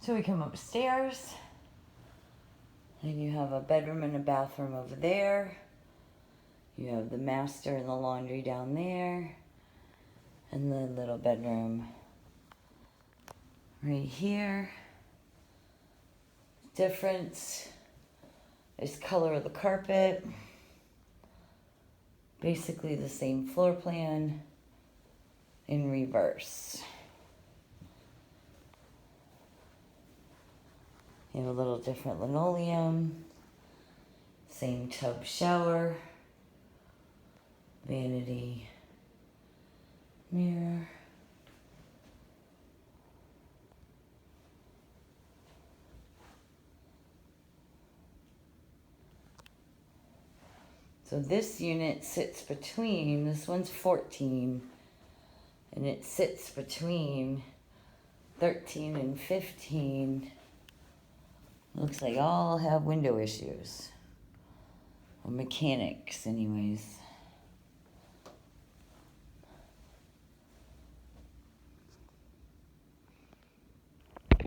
So we come upstairs, and you have a bedroom and a bathroom over there. You have the master and the laundry down there, and the little bedroom right here. Difference is color of the carpet. Basically the same floor plan in reverse. You have a little different linoleum, same tub shower, vanity mirror. So this unit sits between, this one's 14, and it sits between 13 and 15. Looks like all have window issues. Or mechanics anyways.